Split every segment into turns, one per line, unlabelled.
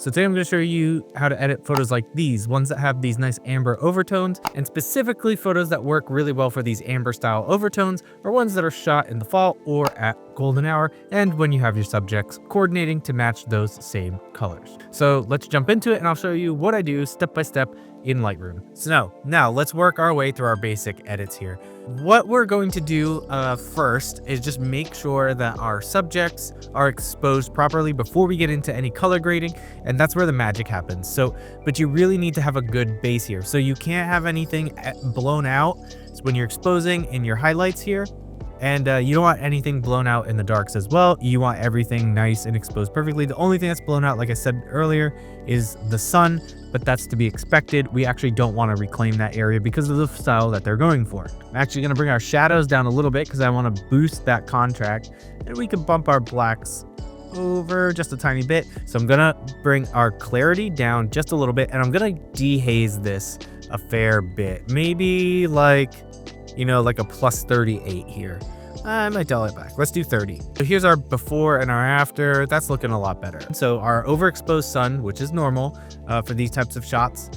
So today I'm going to show you how to edit photos like these, ones that have these nice amber overtones, and specifically photos that work really well for these amber style overtones are ones that are shot in the fall or at golden hour, and when you have your subjects coordinating to match those same colors. So let's jump into it and I'll show you what I do step by step in Lightroom. So now let's work our way through our basic edits here. What we're going to do first is just make sure that our subjects are exposed properly before we get into any color grading, and that's where the magic happens. But you really need to have a good base here. So you can't have anything blown out when you're exposing in your highlights here. And you don't want anything blown out in the darks as well. You want everything nice and exposed perfectly. The only thing that's blown out, like I said earlier, is the sun, but that's to be expected. We actually don't want to reclaim that area because of the style that they're going for. I'm actually going to bring our shadows down a little bit because I want to boost that contrast, and we can bump our blacks over just a tiny bit. So I'm going to bring our clarity down just a little bit, and I'm going to dehaze this a fair bit. Maybe like, you know, like a plus 38 here. I might dial it back. Let's do 30. So here's our before and our after. That's looking a lot better. So our overexposed sun, which is normal for these types of shots,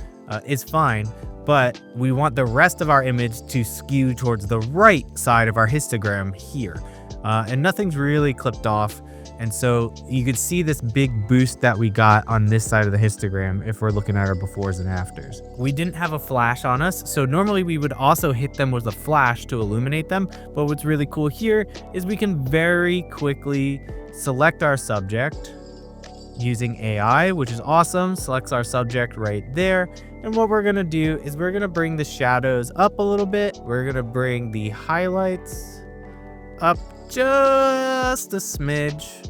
is fine, but we want the rest of our image to skew towards the right side of our histogram here. And nothing's really clipped off. And so you could see this big boost that we got on this side of the histogram if we're looking at our befores and afters. We didn't have a flash on us, so normally we would also hit them with a flash to illuminate them. But what's really cool here is we can very quickly select our subject using AI, which is awesome. Selects our subject right there. And what we're gonna do is we're gonna bring the shadows up a little bit. We're gonna bring the highlights up just a smidge.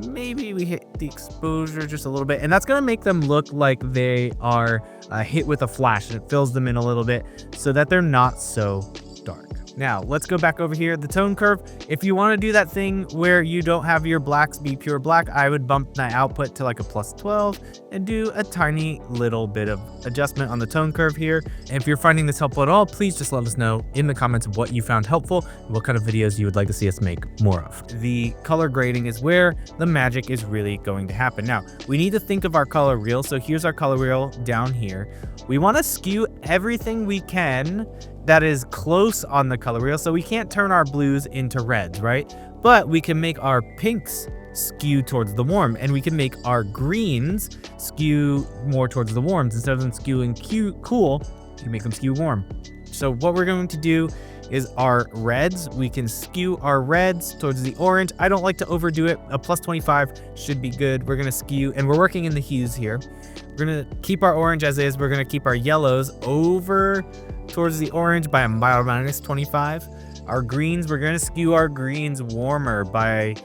Maybe we hit the exposure just a little bit, and that's going to make them look like they are hit with a flash, and it fills them in a little bit so that they're not so dark. Now let's go back over here, the tone curve. If you want to do that thing where you don't have your blacks be pure black, I would bump my output to like a plus 12 and do a tiny little bit of adjustment on the tone curve here. And if you're finding this helpful at all, please just let us know in the comments what you found helpful and what kind of videos you would like to see us make more of. The color grading is where the magic is really going to happen. Now we need to think of our color wheel. So here's our color wheel down here. We want to skew everything we can that is close on the color wheel. So we can't turn our blues into reds, right? But we can make our pinks skew towards the warm, and we can make our greens skew more towards the warms. Instead of them skewing cool, you can make them skew warm. So what we're going to do is our reds, we can skew our reds towards the orange. I don't like to overdo it. A plus 25 should be good. We're gonna skew, and we're working in the hues here. We're gonna keep our orange as is. We're gonna keep our yellows over towards the orange by a minus 25. Our greens, we're gonna skew our greens warmer by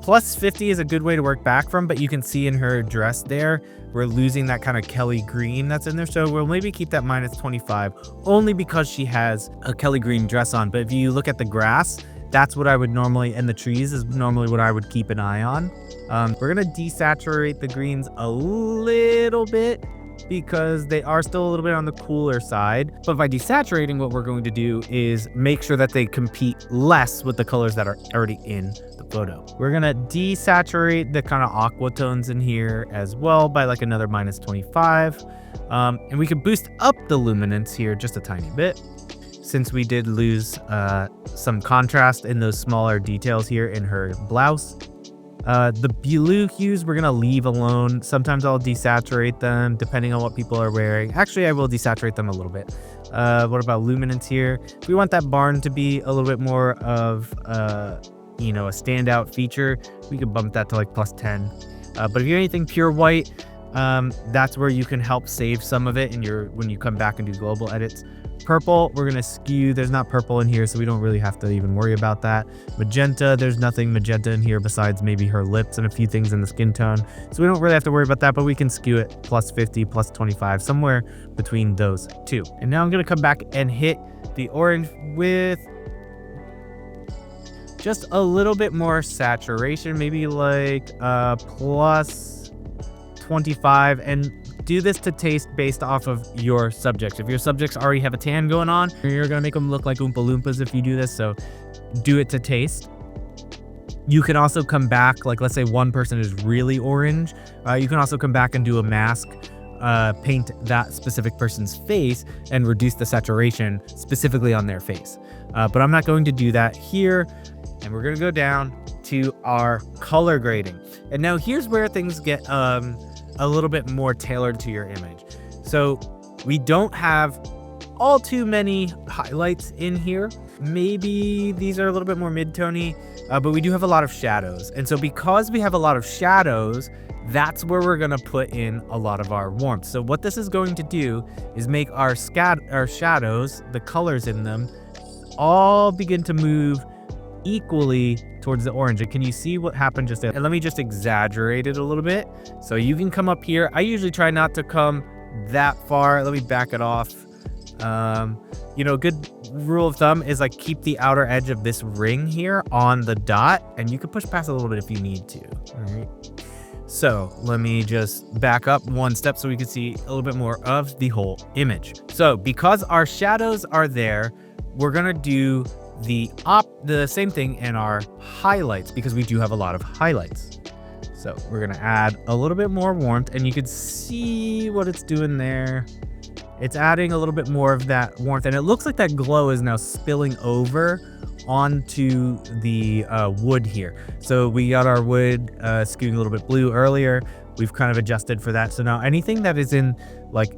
plus 50 is a good way to work back from, but you can see in her dress there, we're losing that kind of Kelly green that's in there. So we'll maybe keep that minus 25 only because she has a Kelly green dress on. But if you look at the grass, that's what I would normally, and the trees is normally what I would keep an eye on. We're gonna desaturate the greens a little bit because they are still a little bit on the cooler side. But by desaturating, what we're going to do is make sure that they compete less with the colors that are already in the photo. We're gonna desaturate the kind of aqua tones in here as well by like another minus 25. And we can boost up the luminance here just a tiny bit, since we did lose some contrast in those smaller details here in her blouse. The blue hues we're gonna leave alone. Sometimes I'll desaturate them depending on what people are wearing. Actually, I will desaturate them a little bit. What about luminance here? If we want that barn to be a little bit more of you know, a standout feature, we can bump that to like plus 10. But if you're anything pure white, that's where you can help save some of it when you come back and do global edits. Purple, we're gonna skew. There's not purple in here, so we don't really have to even worry about that. Magenta, there's nothing magenta in here besides maybe her lips and a few things in the skin tone. So we don't really have to worry about that, but we can skew it plus 50, plus 25, somewhere between those two. And now I'm gonna come back and hit the orange with just a little bit more saturation, maybe like plus 25, and do this to taste based off of your subjects. If your subjects already have a tan going on, you're gonna make them look like Oompa Loompas if you do this, so do it to taste. You can also come back, like let's say one person is really orange. You can also come back and do a mask, paint that specific person's face and reduce the saturation specifically on their face. But I'm not going to do that here. And we're going to go down to our color grading. And now here's where things get a little bit more tailored to your image. So we don't have all too many highlights in here. Maybe these are a little bit more mid-tony, but we do have a lot of shadows. And so because we have a lot of shadows, that's where we're gonna put in a lot of our warmth. So what this is going to do is make our shadows, the colors in them, all begin to move equally towards the orange. And can you see what happened just there? And let me just exaggerate it a little bit. So you can come up here. I usually try not to come that far. Let me back it off. You know, good rule of thumb is like keep the outer edge of this ring here on the dot, and you can push past a little bit if you need to. All right. So let me just back up one step so we can see a little bit more of the whole image. So because our shadows are there, we're gonna do the same thing in our highlights because we do have a lot of highlights. So we're gonna add a little bit more warmth, and you can see what it's doing there. It's adding a little bit more of that warmth, and it looks like that glow is now spilling over onto the wood here. So we got our wood skewing a little bit blue earlier. We've kind of adjusted for that. So now anything that is in like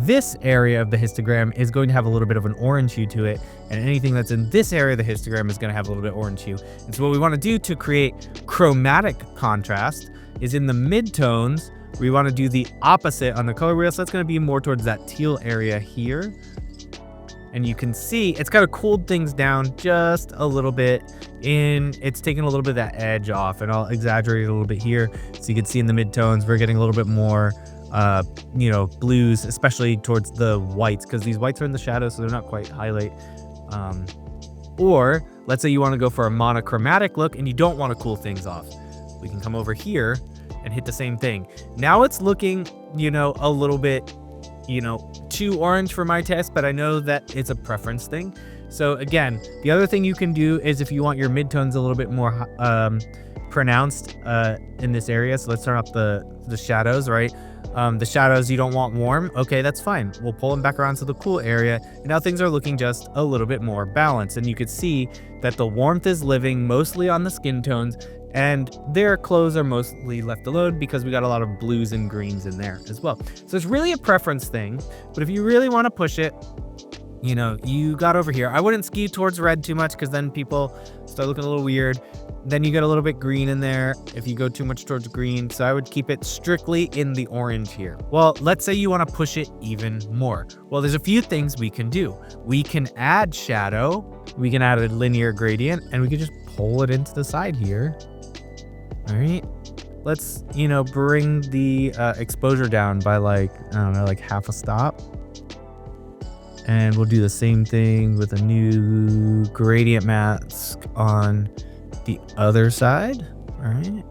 this area of the histogram is going to have a little bit of an orange hue to it, and anything that's in this area of the histogram is going to have a little bit orange hue. And so what we want to do to create chromatic contrast is in the midtones, we want to do the opposite on the color wheel. So that's going to be more towards that teal area here. And you can see it's kind of cooled things down just a little bit. It's taking a little bit of that edge off, and I'll exaggerate it a little bit here. So you can see in the midtones, we're getting a little bit more, you know, blues, especially towards the whites, because these whites are in the shadows, so they're not quite highlight. Or let's say you want to go for a monochromatic look and you don't want to cool things off. We can come over here and hit the same thing. Now it's looking, you know, a little bit, you know, too orange for my taste, but I know that it's a preference thing. So again, the other thing you can do is if you want your midtones a little bit more pronounced in this area. So let's turn up the shadows, right? The shadows you don't want warm. Okay, that's fine. We'll pull them back around to the cool area. And now things are looking just a little bit more balanced. And you can see that the warmth is living mostly on the skin tones, and their clothes are mostly left alone because we got a lot of blues and greens in there as well. So it's really a preference thing, but if you really want to push it, you know, you got over here. I wouldn't skew towards red too much because then people start looking a little weird. Then you get a little bit green in there if you go too much towards green. So I would keep it strictly in the orange here. Well, let's say you want to push it even more. Well, there's a few things we can do. We can add shadow, we can add a linear gradient, and we can just pull it into the side here. All right, let's, you know, bring the exposure down by like, I don't know, like half a stop. And we'll do the same thing with a new gradient mask on the other side. All right.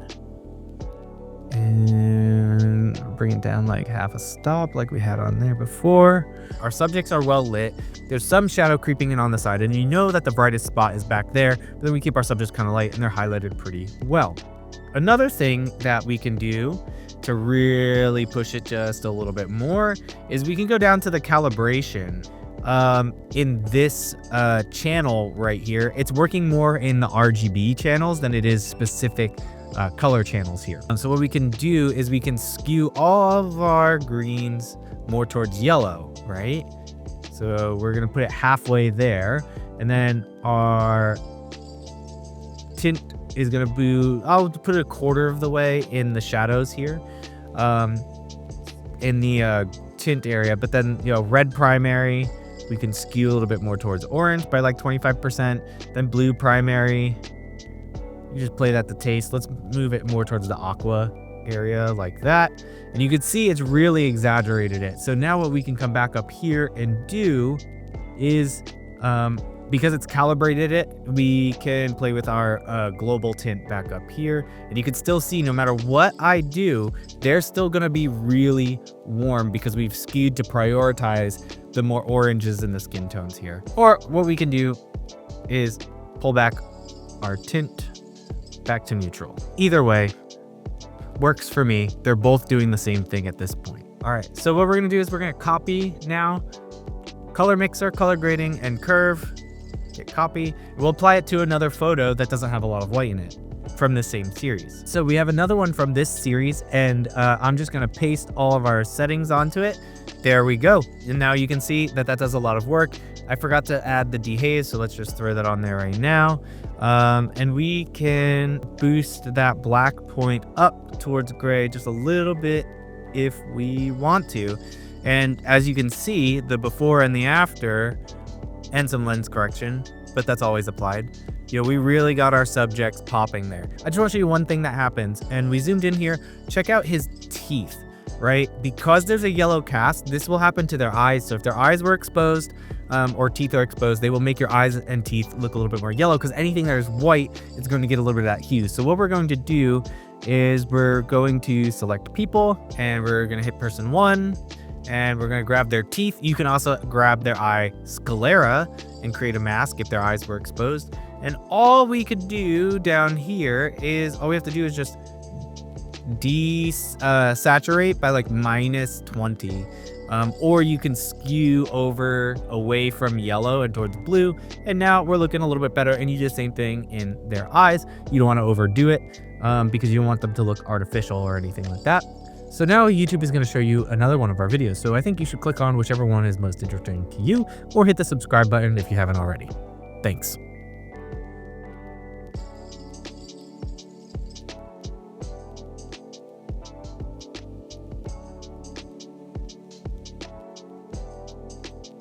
And bring it down like half a stop like we had on there before. Our subjects are well lit. There's some shadow creeping in on the side, and you know that the brightest spot is back there, but then we keep our subjects kind of light and they're highlighted pretty well. Another thing that we can do to really push it just a little bit more is we can go down to the calibration. In this channel right here, it's working more in the RGB channels than it is specific color channels here. So what we can do is we can skew all of our greens more towards yellow, right? So we're gonna put it halfway there, and then our tint is gonna be, I'll put it a quarter of the way in the shadows here, in the tint area. But then, you know, red primary, we can skew a little bit more towards orange by like 25%. Then blue primary, you just play that to taste. Let's move it more towards the aqua area like that. And you can see it's really exaggerated it. So now what we can come back up here and do is, because it's calibrated it, we can play with our global tint back up here. And you can still see no matter what I do, they're still gonna be really warm because we've skewed to prioritize the more oranges in the skin tones here. Or what we can do is pull back our tint back to neutral. Either way, works for me. They're both doing the same thing at this point. All right, so what we're gonna do is we're gonna copy now, color mixer, color grading, and curve. Hit copy. We'll apply it to another photo that doesn't have a lot of white in it from the same series. So we have another one from this series, and I'm just gonna paste all of our settings onto it. There we go. And now you can see that that does a lot of work. I forgot to add the dehaze, so let's just throw that on there right now. And we can boost that black point up towards gray just a little bit if we want to. And as you can see, the before and the after, and some lens correction, but that's always applied. You know, we really got our subjects popping there. I just want to show you one thing that happens, and we zoomed in here. Check out his teeth, right? Because there's a yellow cast, this will happen to their eyes. So if their eyes were exposed or teeth are exposed, they will make your eyes and teeth look a little bit more yellow, because anything that is white is going to get a little bit of that hue. So what we're going to do is we're going to select people, and we're going to hit person 1. And we're gonna grab their teeth. You can also grab their eye sclera and create a mask if their eyes were exposed. And all we could do down here is, all we have to do is just saturate by like -20. Or you can skew over away from yellow and towards blue. And now we're looking a little bit better, and you do the same thing in their eyes. You don't wanna overdo it because you don't want them to look artificial or anything like that. So now YouTube is going to show you another one of our videos. So I think you should click on whichever one is most interesting to you, or hit the subscribe button if you haven't already. Thanks.